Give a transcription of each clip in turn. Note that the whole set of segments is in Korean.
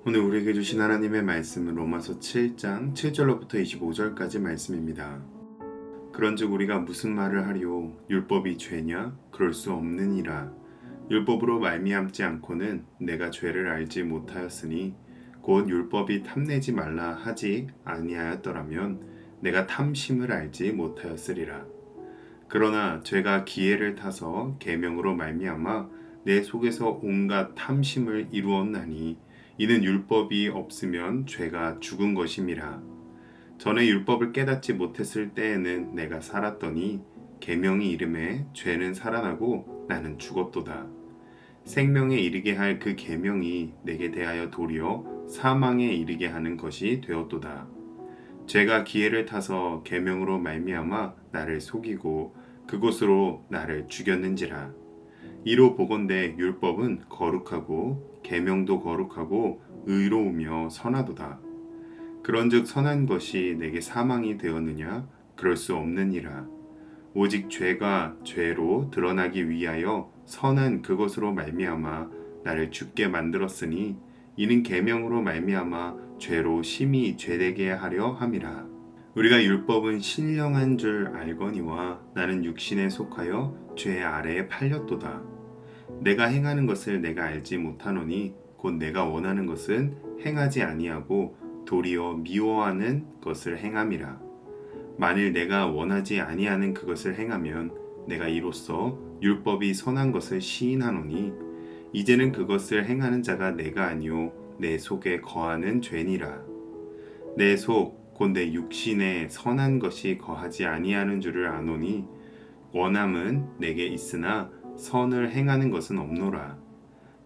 오늘 우리에게 주신 하나님의 말씀은 로마서 7장 7절로부터 25절까지 말씀입니다. 그런즉 우리가 무슨 말을 하리요? 율법이 죄냐? 그럴 수 없느니라. 율법으로 말미암지 않고는 내가 죄를 알지 못하였으니 곧 율법이 탐내지 말라 하지 아니하였더라면 내가 탐심을 알지 못하였으리라. 그러나 죄가 기회를 타서 계명으로 말미암아 내 속에서 온갖 탐심을 이루었나니 이는 율법이 없으면 죄가 죽은 것임이라. 전에 율법을 깨닫지 못했을 때에는 내가 살았더니 계명이 이름에 죄는 살아나고 나는 죽었도다. 생명에 이르게 할 그 계명이 내게 대하여 도리어 사망에 이르게 하는 것이 되었도다. 죄가 기회를 타서 계명으로 말미암아 나를 속이고 그곳으로 나를 죽였는지라. 이로 보건대 율법은 거룩하고 계명도 거룩하고 의로우며 선하도다. 그런즉 선한 것이 내게 사망이 되었느냐? 그럴 수 없느니라. 오직 죄가 죄로 드러나기 위하여 선한 그것으로 말미암아 나를 죽게 만들었으니 이는 계명으로 말미암아 죄로 심히 죄되게 하려 함이라. 우리가 율법은 신령한 줄 알거니와 나는 육신에 속하여 죄 아래에 팔렸도다. 내가 행하는 것을 내가 알지 못하노니 곧 내가 원하는 것은 행하지 아니하고 도리어 미워하는 것을 행함이라. 만일 내가 원하지 아니하는 그것을 행하면 내가 이로써 율법이 선한 것을 시인하노니 이제는 그것을 행하는 자가 내가 아니요 내 속에 거하는 죄니라. 내 속 곧 내 육신에 선한 것이 거하지 아니하는 줄을 아노니 원함은 내게 있으나 선을 행하는 것은 없노라.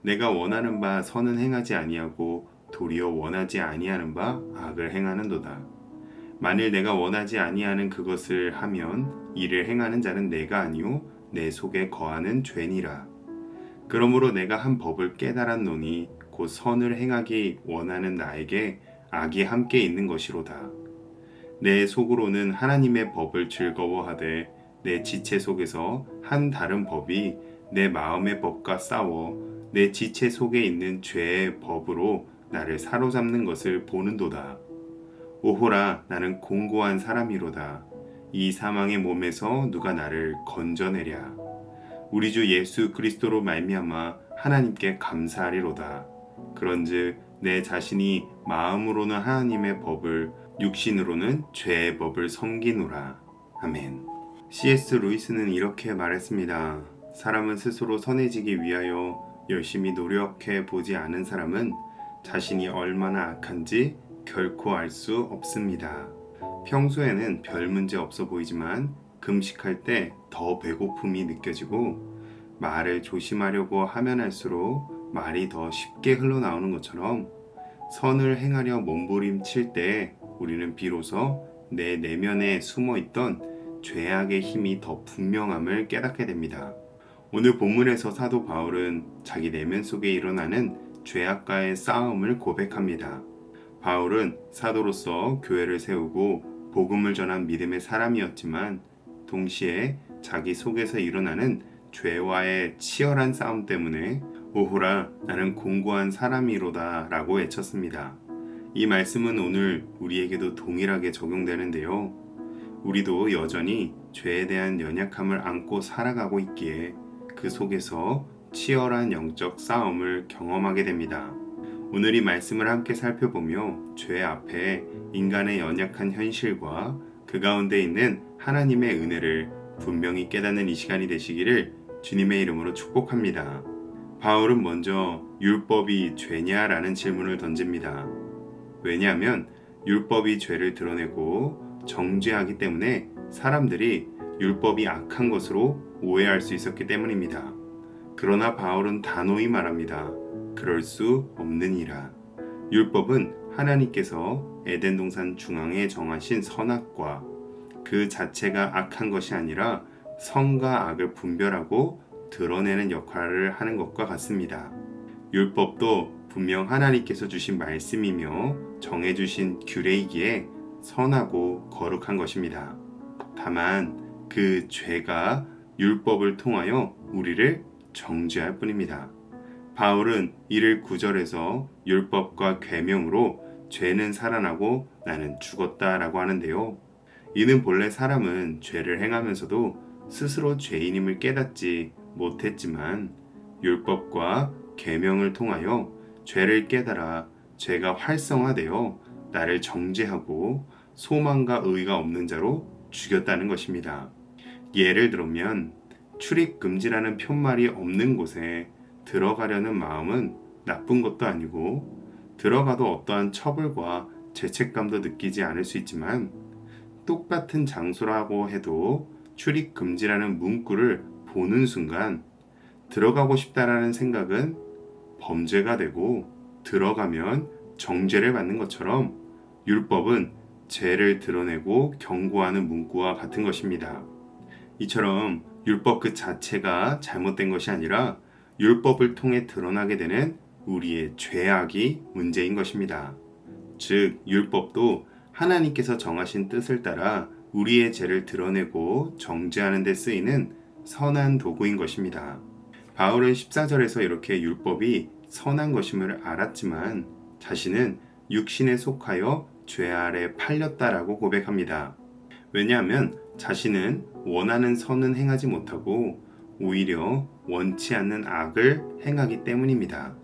내가 원하는 바 선은 행하지 아니하고 도리어 원하지 아니하는 바 악을 행하는도다. 만일 내가 원하지 아니하는 그것을 하면 이를 행하는 자는 내가 아니요 내 속에 거하는 죄니라. 그러므로 내가 한 법을 깨달았노니 곧 선을 행하기 원하는 나에게 악이 함께 있는 것이로다. 내 속으로는 하나님의 법을 즐거워하되 내 지체 속에서 한 다른 법이 내 마음의 법과 싸워 내 지체 속에 있는 죄의 법으로 나를 사로잡는 것을 보는도다. 오호라, 나는 공고한 사람이로다. 이 사망의 몸에서 누가 나를 건져내랴. 우리 주 예수 그리스도로 말미암아 하나님께 감사하리로다. 그런즉 내 자신이 마음으로는 하나님의 법을 육신으로는 죄의 법을 섬기노라. 아멘. C.S. 루이스는 이렇게 말했습니다. 사람은 스스로 선해지기 위하여 열심히 노력해 보지 않은 사람은 자신이 얼마나 악한지 결코 알 수 없습니다. 평소에는 별 문제 없어 보이지만 금식할 때 더 배고픔이 느껴지고 말을 조심하려고 하면 할수록 말이 더 쉽게 흘러나오는 것처럼 선을 행하려 몸부림칠 때 우리는 비로소 내 내면에 숨어있던 죄악의 힘이 더 분명함을 깨닫게 됩니다. 오늘 본문에서 사도 바울은 자기 내면 속에 일어나는 죄악과의 싸움을 고백합니다. 바울은 사도로서 교회를 세우고 복음을 전한 믿음의 사람이었지만 동시에 자기 속에서 일어나는 죄와의 치열한 싸움 때문에 오호라, 나는 공고한 사람이로다 라고 외쳤습니다. 이 말씀은 오늘 우리에게도 동일하게 적용되는데요. 우리도 여전히 죄에 대한 연약함을 안고 살아가고 있기에 그 속에서 치열한 영적 싸움을 경험하게 됩니다. 오늘 이 말씀을 함께 살펴보며 죄 앞에 인간의 연약한 현실과 그 가운데 있는 하나님의 은혜를 분명히 깨닫는 이 시간이 되시기를 주님의 이름으로 축복합니다. 바울은 먼저 율법이 죄냐라는 질문을 던집니다. 왜냐하면 율법이 죄를 드러내고 정죄하기 때문에 사람들이 율법이 악한 것으로 오해할 수 있었기 때문입니다. 그러나 바울은 단호히 말합니다. 그럴 수 없느니라. 율법은 하나님께서 에덴 동산 중앙에 정하신 선악과 그 자체가 악한 것이 아니라 선과 악을 분별하고 드러내는 역할을 하는 것과 같습니다. 율법도 분명 하나님께서 주신 말씀이며 정해주신 규례이기에 선하고 거룩한 것입니다. 다만 그 죄가 율법을 통하여 우리를 정죄할 뿐입니다. 바울은 이를 9절에서 율법과 계명으로 죄는 살아나고 나는 죽었다라고 하는데요. 이는 본래 사람은 죄를 행하면서도 스스로 죄인임을 깨닫지 못했지만 율법과 계명을 통하여 죄를 깨달아 죄가 활성화되어 나를 정죄하고 소망과 의가 없는 자로 죽였다는 것입니다. 예를 들면 출입 금지라는 편말이 없는 곳에 들어가려는 마음은 나쁜 것도 아니고 들어가도 어떠한 처벌과 죄책감도 느끼지 않을 수 있지만 똑같은 장소라고 해도 출입 금지라는 문구를 보는 순간 들어가고 싶다라는 생각은 범죄가 되고 들어가면 정죄를 받는 것처럼 율법은 죄를 드러내고 경고하는 문구와 같은 것입니다. 이처럼 율법 그 자체가 잘못된 것이 아니라 율법을 통해 드러나게 되는 우리의 죄악이 문제인 것입니다. 즉, 율법도 하나님께서 정하신 뜻을 따라 우리의 죄를 드러내고 정죄하는 데 쓰이는 선한 도구인 것입니다. 바울은 14절에서 이렇게 율법이 선한 것임을 알았지만 자신은 육신에 속하여 죄 아래 팔렸다라고 고백합니다. 왜냐하면 자신은 원하는 선은 행하지 못하고 오히려 원치 않는 악을 행하기 때문입니다.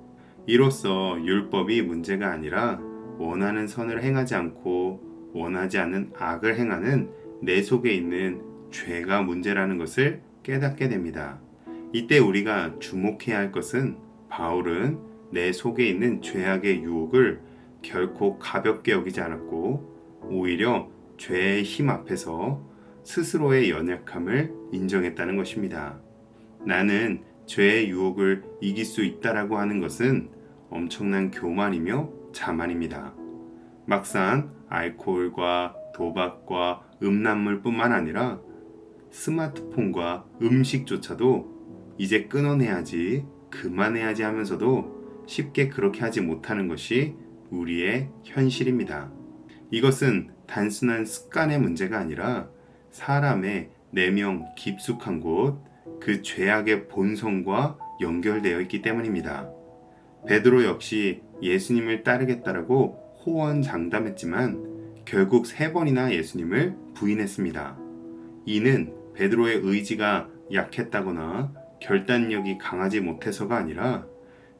이로써 율법이 문제가 아니라 원하는 선을 행하지 않고 원하지 않는 악을 행하는 내 속에 있는 죄가 문제라는 것을 깨닫게 됩니다. 이때 우리가 주목해야 할 것은 바울은 내 속에 있는 죄악의 유혹을 결코 가볍게 여기지 않았고 오히려 죄의 힘 앞에서 스스로의 연약함을 인정했다는 것입니다. 나는 죄의 유혹을 이길 수 있다라고 하는 것은 엄청난 교만이며 자만입니다. 막상 알코올과 도박과 음란물뿐만 아니라 스마트폰과 음식조차도 이제 끊어내야지, 그만해야지 하면서도 쉽게 그렇게 하지 못하는 것이 우리의 현실입니다. 이것은 단순한 습관의 문제가 아니라 사람의 내면 깊숙한 곳, 그 죄악의 본성과 연결되어 있기 때문입니다. 베드로 역시 예수님을 따르겠다라고 호언장담했지만 결국 3번이나 예수님을 부인했습니다. 이는 베드로의 의지가 약했다거나 결단력이 강하지 못해서가 아니라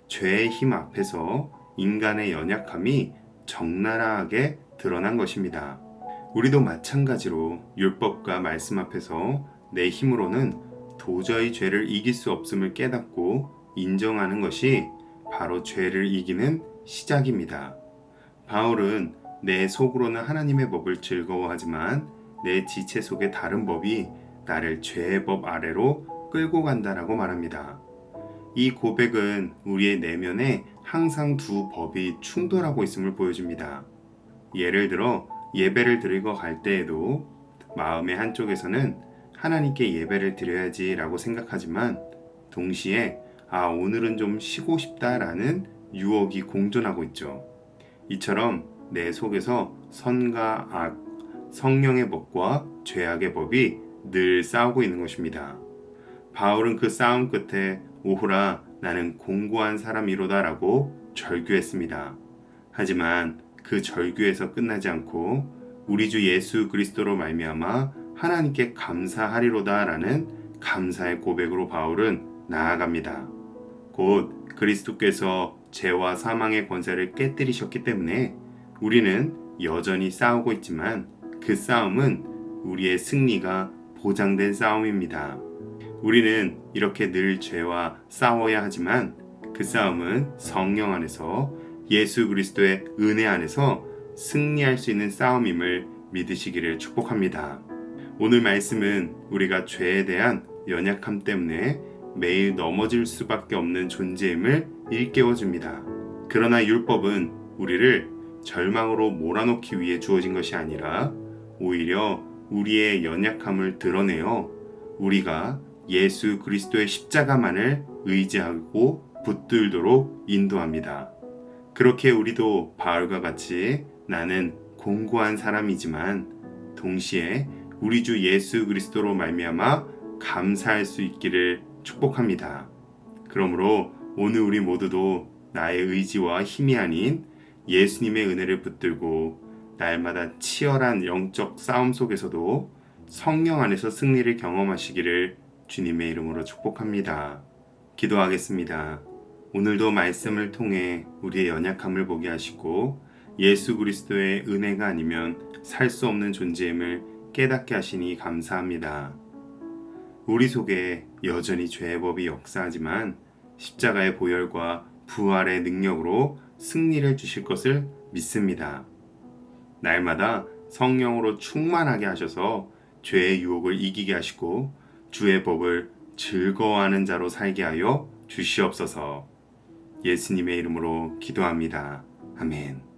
죄의 힘 앞에서 인간의 연약함이 적나라하게 드러난 것입니다. 우리도 마찬가지로 율법과 말씀 앞에서 내 힘으로는 도저히 죄를 이길 수 없음을 깨닫고 인정하는 것이 바로 죄를 이기는 시작입니다. 바울은 내 속으로는 하나님의 법을 즐거워하지만 내 지체 속의 다른 법이 나를 죄의 법 아래로 끌고 간다라고 말합니다. 이 고백은 우리의 내면에 항상 두 법이 충돌하고 있음을 보여줍니다. 예를 들어 예배를 드리고 갈 때에도 마음의 한쪽에서는 하나님께 예배를 드려야지 라고 생각하지만 동시에 오늘은 좀 쉬고 싶다라는 유혹이 공존하고 있죠. 이처럼 내 속에서 선과 악, 성령의 법과 죄악의 법이 늘 싸우고 있는 것입니다. 바울은 그 싸움 끝에 오호라 나는 공고한 사람이로다 라고 절규했습니다. 하지만 그 절규에서 끝나지 않고 우리 주 예수 그리스도로 말미암아 하나님께 감사하리로다 라는 감사의 고백으로 바울은 나아갑니다. 곧 그리스도께서 죄와 사망의 권세를 깨뜨리셨기 때문에 우리는 여전히 싸우고 있지만 그 싸움은 우리의 승리가 보장된 싸움입니다. 우리는 이렇게 늘 죄와 싸워야 하지만 그 싸움은 성령 안에서 예수 그리스도의 은혜 안에서 승리할 수 있는 싸움임을 믿으시기를 축복합니다. 오늘 말씀은 우리가 죄에 대한 연약함 때문에 매일 넘어질 수밖에 없는 존재임을 일깨워줍니다. 그러나 율법은 우리를 절망으로 몰아넣기 위해 주어진 것이 아니라 오히려 우리의 연약함을 드러내어 우리가 예수 그리스도의 십자가만을 의지하고 붙들도록 인도합니다. 그렇게 우리도 바울과 같이 나는 공고한 사람이지만 동시에 우리 주 예수 그리스도로 말미암아 감사할 수 있기를 축복합니다. 그러므로 오늘 우리 모두도 나의 의지와 힘이 아닌 예수님의 은혜를 붙들고 날마다 치열한 영적 싸움 속에서도 성령 안에서 승리를 경험하시기를 주님의 이름으로 축복합니다. 기도하겠습니다. 오늘도 말씀을 통해 우리의 연약함을 보게 하시고 예수 그리스도의 은혜가 아니면 살 수 없는 존재임을 깨닫게 하시니 감사합니다. 우리 속에 여전히 죄의 법이 역사하지만 십자가의 보혈과 부활의 능력으로 승리를 주실 것을 믿습니다. 날마다 성령으로 충만하게 하셔서 죄의 유혹을 이기게 하시고 주의 법을 즐거워하는 자로 살게 하여 주시옵소서. 예수님의 이름으로 기도합니다. 아멘.